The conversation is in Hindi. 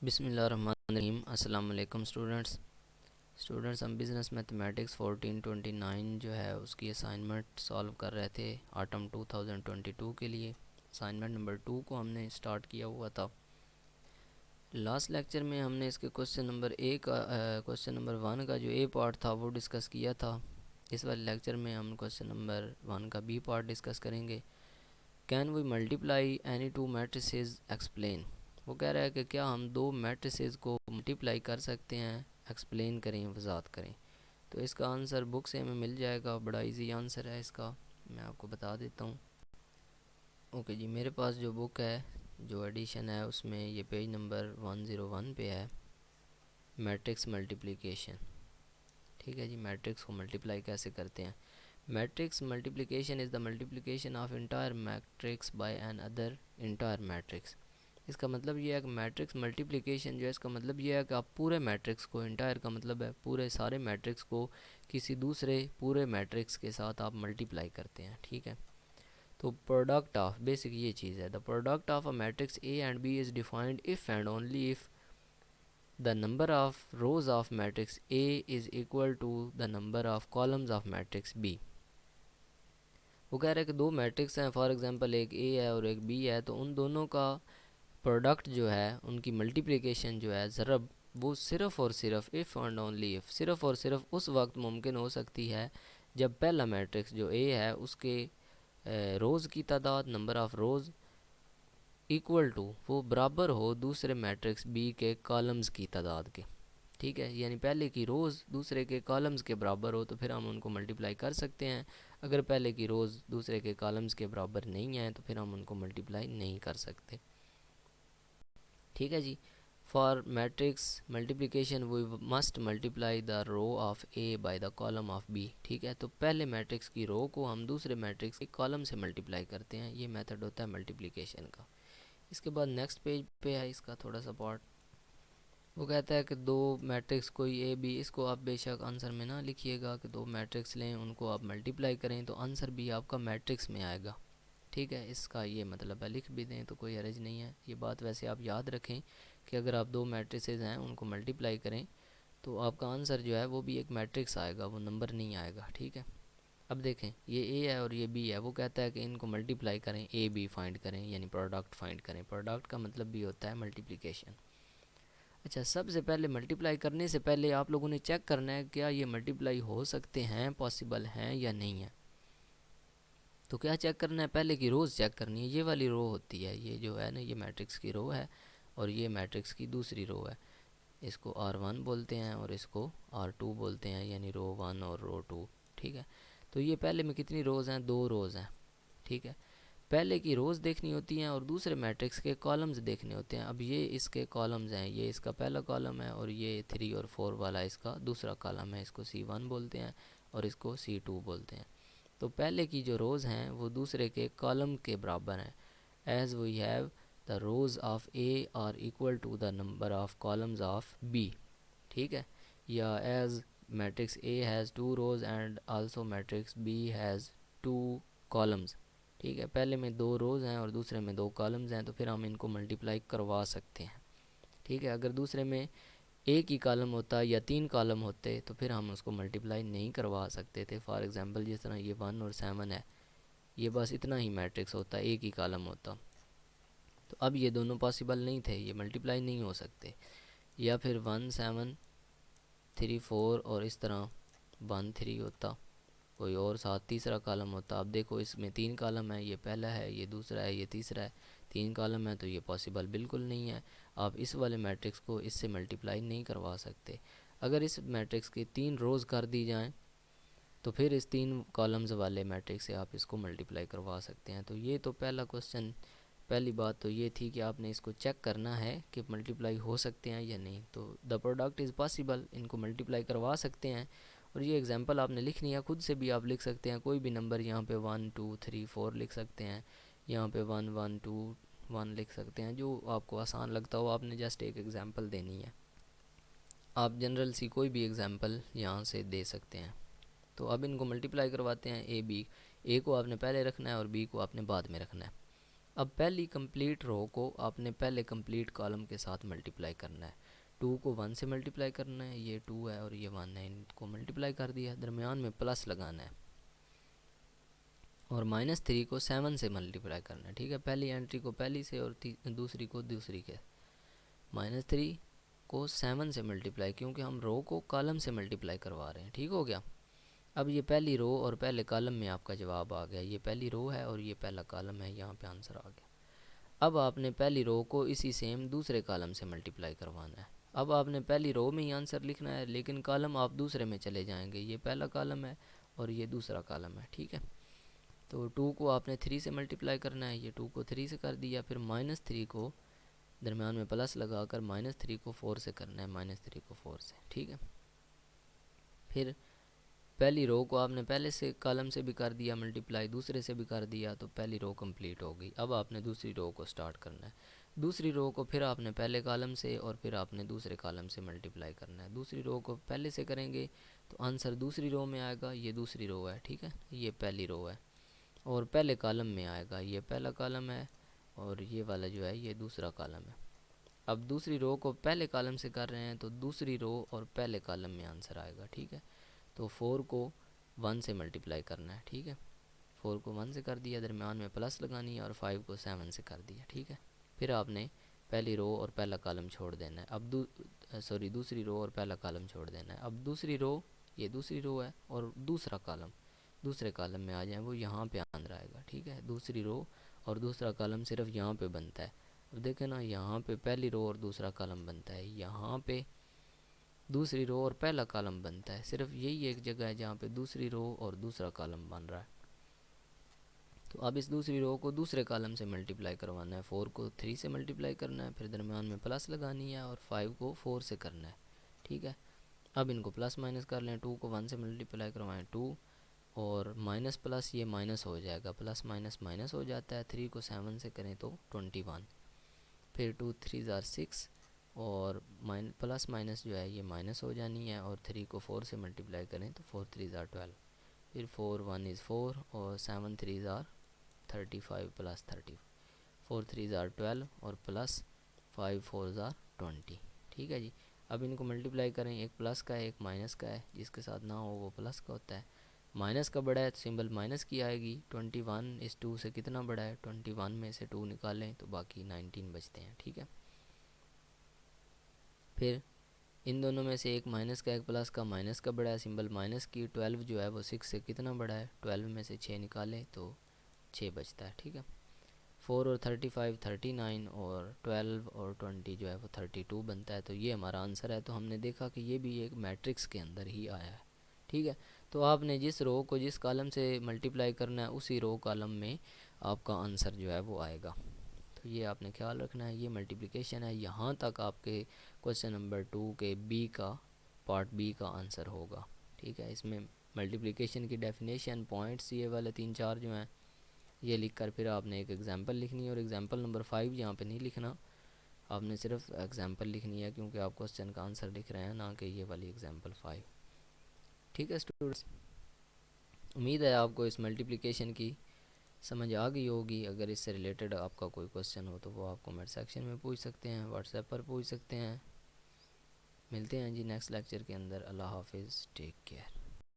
बिस्मिल्लाहिर्रहमानिर्रहीम। अस्सलाम वालेकुम स्टूडेंट्स हम बिज़नेस मैथमेटिक्स 1429 जो है उसकी असाइनमेंट सॉल्व कर रहे थे ऑटम 2022 के लिए। असाइनमेंट नंबर 2 को हमने स्टार्ट किया हुआ था। लास्ट लेक्चर में हमने इसके क्वेश्चन नंबर 1 का जो ए पार्ट था वो डिस्कस किया था। इस वाले लेक्चर में हम क्वेश्चन नंबर 1 का बी पार्ट डिस्कस करेंगे। Can we multiply any two matrices explain. वो कह रहा है कि क्या हम दो मैट्रिसेस को मल्टीप्लाई कर सकते हैं, एक्सप्लेन करें, वजाहत करें। तो इसका आंसर बुक से हमें मिल जाएगा, बड़ा इजी आंसर है इसका, मैं आपको बता देता हूँ। ओके जी, मेरे पास जो बुक है, जो एडिशन है, उसमें ये पेज नंबर 101 पे है, मैट्रिक्स मल्टीप्लिकेशन। ठीक है जी, मैट्रिक्स को मल्टीप्लाई कैसे करते हैं। Matrix multiplication is the multiplication of entire matrix by an other entire matrix. इसका मतलब ये है कि मैट्रिक्स मल्टीप्लिकेशन जो है, इसका मतलब ये है कि आप पूरे मैट्रिक्स को, इंटायर का मतलब है पूरे सारे मैट्रिक्स को किसी दूसरे पूरे मैट्रिक्स के साथ आप मल्टीप्लाई करते हैं। ठीक है, तो प्रोडक्ट ऑफ, बेसिक ये चीज़ है, the product of a matrix A and B is defined if and only if the number of rows of matrix A is equal to the number of columns of matrix B। वो कह रहे हैं कि दो मैट्रिक्स हैं, फॉर एग्जांपल एक A है और एक B है, तो उन दोनों का प्रोडक्ट जो है, उनकी मल्टीप्लिकेशन जो है, ज़रब, वो सिर्फ़ और सिर्फ इफ़ एंड ओनली इफ़, सिर्फ़ और सिर्फ उस वक्त मुमकिन हो सकती है जब पहला मैट्रिक्स जो A है उसके रोज़ की तादाद, number of rows, equal to, वो बराबर हो दूसरे मैट्रिक्स बी के कॉलम्स की तादाद के। ठीक है, यानी पहले की रोज़ दूसरे के कॉलम्स के बराबर हो तो फिर हम उनको मल्टीप्लाई कर सकते हैं। अगर पहले की रोज़ दूसरे के कॉलम्स के बराबर नहीं हैं तो फिर हम उनको मल्टीप्लाई नहीं कर सकते। ठीक है जी, for matrix multiplication we must multiply the row of A by the column of B. ठीक है, तो पहले मैट्रिक्स की रो को हम दूसरे मैट्रिक्स के कॉलम से मल्टीप्लाई करते हैं, ये मेथड होता है मल्टीप्लिकेशन का। इसके बाद नेक्स्ट पेज पे है इसका थोड़ा सा पार्ट। वो कहता है कि दो मैट्रिक्स कोई ए बी, इसको आप बेशक आंसर में ना लिखिएगा कि दो मैट्रिक्स लें, उनको आप मल्टीप्लाई करें तो आंसर भी आपका मैट्रिक्स में आएगा। ठीक है, इसका ये मतलब है, लिख भी दें तो कोई हर्ज नहीं है। ये बात वैसे आप याद रखें कि अगर आप दो मैट्रिसेस हैं उनको मल्टीप्लाई करें तो आपका आंसर जो है वो भी एक मैट्रिक्स आएगा, वो नंबर नहीं आएगा। ठीक है, अब देखें, ये ए है और ये बी है। वो कहता है कि इनको मल्टीप्लाई करें, ए बी फाइंड करें, यानी प्रोडक्ट फाइंड करें। प्रोडक्ट का मतलब भी होता है मल्टीप्लिकेशन। अच्छा, सबसे पहले मल्टीप्लाई करने से पहले आप लोगों ने चेक करना है क्या ये मल्टीप्लाई हो सकते हैं, पॉसिबल हैं या नहीं है। तो क्या चेक करना है, पहले की रोज़ चेक करनी है। ये वाली रो होती है, ये जो है ना, ये मैट्रिक्स की रो है और ये मैट्रिक्स की दूसरी रो है। इसको R1 बोलते हैं और इसको R2 बोलते हैं, यानी रो 1 और रो 2। ठीक है, तो ये पहले में कितनी रोज़ हैं, दो रोज़ हैं। ठीक है, पहले की रोज़ देखनी होती हैं और दूसरे मैट्रिक्स के कॉलम्स देखने होते हैं। अब ये इसके कॉलम्स हैं, ये इसका पहला कॉलम है और ये 3 और 4 वाला इसका दूसरा कॉलम है। इसको C1 बोलते हैं और इसको C2 बोलते हैं। तो पहले की जो रोज़ हैं वो दूसरे के कॉलम के बराबर हैं। As we have the rows of A are equal to the number of columns of B. ठीक है, या as matrix A has 2 rows and also matrix B has 2 columns. ठीक है, पहले में 2 रोज़ हैं और दूसरे में 2 कॉलम्स हैं, तो फिर हम इनको मल्टीप्लाई करवा सकते हैं। ठीक है, अगर दूसरे में एक ही कॉलम होता या 3 कॉलम होते तो फिर हम उसको मल्टीप्लाई नहीं करवा सकते थे। फॉर एग्ज़ाम्पल जिस तरह ये 1 और 7 है, ये बस इतना ही मैट्रिक्स होता, एक ही कॉलम होता, तो अब ये दोनों पॉसिबल नहीं थे, ये मल्टीप्लाई नहीं हो सकते। या फिर 1 7 3 4 और इस तरह 1 3 होता, कोई और साथ तीसरा कॉलम होता। अब देखो, इसमें 3 कॉलम है, ये पहला है, ये दूसरा है, ये तीसरा है, 3 कॉलम है, तो ये पॉसिबल बिल्कुल नहीं है। आप इस वाले मैट्रिक्स को इससे मल्टीप्लाई नहीं करवा सकते। अगर इस मैट्रिक्स की 3 रोज़ कर दी जाएं तो फिर इस 3 कॉलम्स वाले मैट्रिक्स से आप इसको मल्टीप्लाई करवा सकते हैं। तो ये तो पहला क्वेश्चन, पहली बात तो ये थी कि आपने इसको चेक करना है कि मल्टीप्लाई हो सकते हैं या नहीं। तो द प्रोडक्ट इज़ पॉसिबल, इनको मल्टीप्लाई करवा सकते हैं। और ये एग्जांपल आपने लिखनी है, खुद से भी आप लिख सकते हैं, कोई भी नंबर यहाँ पे 1 2 3 4 लिख सकते हैं, यहाँ पे 1 1 2 1 लिख सकते हैं, जो आपको आसान लगता हो। आपने जस्ट एक एग्जांपल देनी है, आप जनरल सी कोई भी एग्जांपल यहाँ से दे सकते हैं। तो अब इनको मल्टीप्लाई करवाते हैं, ए बी, ए को आपने पहले रखना है और बी को आपने बाद में रखना है। अब पहली कंप्लीट रो को आपने पहले कंप्लीट कॉलम के साथ मल्टीप्लाई करना है। 2 को 1 से मल्टीप्लाई करना है, ये 2 है और ये 1 है, इनको मल्टीप्लाई कर दिया, दरमियान में प्लस लगाना है। और -3 को 7 से मल्टीप्लाई करना है, ठीक है। पहली एंट्री को पहली से और दूसरी को दूसरी के। -3 को 7 से मल्टीप्लाई, क्योंकि हम रो को कॉलम से मल्टीप्लाई करवा रहे हैं, ठीक हो गया। अब ये पहली रो और पहले कॉलम में आपका जवाब आ गया, ये पहली रो है और ये पहला कॉलम है, यहाँ पे आंसर आ गया। अब आपने पहली रो को इसी सेम दूसरे कॉलम से मल्टीप्लाई करवाना है। अब आपने पहली रो में ही आंसर लिखना है, लेकिन कॉलम आप दूसरे में चले जाएंगे, ये पहला कॉलम है और ये दूसरा कॉलम है, ठीक है। तो 2 को आपने 3 से मल्टीप्लाई करना है, ये 2 को 3 से कर दिया। फिर -3 को दरमियान में प्लस लगाकर -3 को 4 से करना है, -3 को 4 से, ठीक है। फिर पहली रो को आपने पहले से कॉलम से भी कर दिया मल्टीप्लाई, दूसरे से भी कर दिया, तो पहली रो कंप्लीट हो गई। अब आपने दूसरी रो को स्टार्ट करना है। दूसरी रो को फिर आपने पहले कॉलम से और फिर आपने दूसरे कॉलम से मल्टीप्लाई करना है। दूसरी रो को पहले से करेंगे तो आंसर दूसरी रो में आएगा, ये दूसरी रो है, ठीक है, ये पहली रो है। और पहले कॉलम में आएगा, ये पहला कॉलम है और ये वाला जो है ये दूसरा कॉलम है। अब दूसरी रो को पहले कॉलम से कर रहे हैं तो दूसरी रो और पहले कॉलम में आंसर आएगा, ठीक है। तो 4 को 1 से मल्टीप्लाई करना है, ठीक है। 4 को 1 से कर दिया, दरमियान में प्लस लगानी है और 5 को 7 से कर दिया, ठीक है। फिर आपने पहली रो और पहला कॉलम छोड़ देना है। अब दूसरी रो और पहला कॉलम छोड़ देना है। अब दूसरी रो, ये दूसरी रो है और दूसरा कॉलम दूसरे कॉलम में आ जाए, वो यहाँ पे आंसर आएगा, ठीक है। दूसरी रो और दूसरा कॉलम सिर्फ यहाँ पे बनता है। अब देखें ना, यहाँ पे पहली रो और दूसरा कॉलम बनता है, यहाँ पे दूसरी रो और पहला कॉलम बनता है। सिर्फ यही एक जगह है जहाँ पे दूसरी रो और दूसरा कॉलम बन रहा है। तो अब इस दूसरी रो को दूसरे कॉलम से मल्टीप्लाई करवाना है। 4 को 3 से मल्टीप्लाई करना है, फिर दरमियान में प्लस लगानी है और 5 को 4 से करना है, ठीक है। अब इनको प्लस माइनस कर लें। 2 को 1 से मल्टीप्लाई करवाएं, 2 और माइनस प्लस ये माइनस हो जाएगा, प्लस माइनस माइनस हो जाता है। 3 को 7 से करें तो 21। फिर 2 3 ज़ार 6 और प्लस माइनस जो है ये माइनस हो जानी है। और 3 को 4 से मल्टीप्लाई करें तो 4 3 ज़ार 12। फिर 4 1 इज़ 4 और 7 3 ज़ार 35 प्लस 30। 4 3 ज़ार 12 और प्लस 5 4 ज़ार 20, ठीक है जी। अब इनको मल्टीप्लाई करें, एक प्लस का है एक माइनस का है, जिसके साथ ना हो वो प्लस का होता है। माइनस का बड़ा है तो सिंबल माइनस की आएगी। 21 इस 2 से कितना बड़ा है, 21 में से 2 निकालें तो बाकी 19 बचते हैं, ठीक है। फिर इन दोनों में से एक माइनस का एक प्लस का, माइनस का बड़ा है, सिंबल माइनस की। 12 जो है वो 6 से कितना बड़ा है, 12 में से 6 निकालें तो 6 बचता है, ठीक है। 4 और 35 39 और 12 और 20 जो है वो 32 बनता है। तो ये हमारा आंसर है। तो हमने देखा कि ये भी एक मैट्रिक्स के अंदर ही आया है, ठीक है। तो आपने जिस रो को जिस कॉलम से मल्टीप्लाई करना है उसी रो कॉलम में आपका आंसर जो है वो आएगा। तो ये आपने ख्याल रखना है। ये मल्टीप्लिकेशन है। यहाँ तक आपके क्वेश्चन नंबर 2 के बी का पार्ट बी का आंसर होगा, ठीक है। इसमें मल्टीप्लिकेशन की डेफिनेशन पॉइंट्स ये वाले 3 4 जो हैं ये लिख कर फिर आपने एक एग्जांपल लिखनी है। और एग्जांपल नंबर 5 यहाँ पे नहीं लिखना, आपने सिर्फ एग्जांपल लिखनी है, क्योंकि आप क्वेश्चन का आंसर लिख रहे हैं, ना कि ये वाली एग्जांपल 5, ठीक है स्टूडेंट्स। उम्मीद है आपको इस मल्टीप्लिकेशन की समझ आ गई होगी। अगर इससे रिलेटेड आपका कोई क्वेश्चन हो तो वो आप कमेंट सेक्शन में पूछ सकते हैं, व्हाट्सएप पर पूछ सकते हैं। मिलते हैं जी नेक्स्ट लेक्चर के अंदर। अल्लाह हाफिज़, टेक केयर।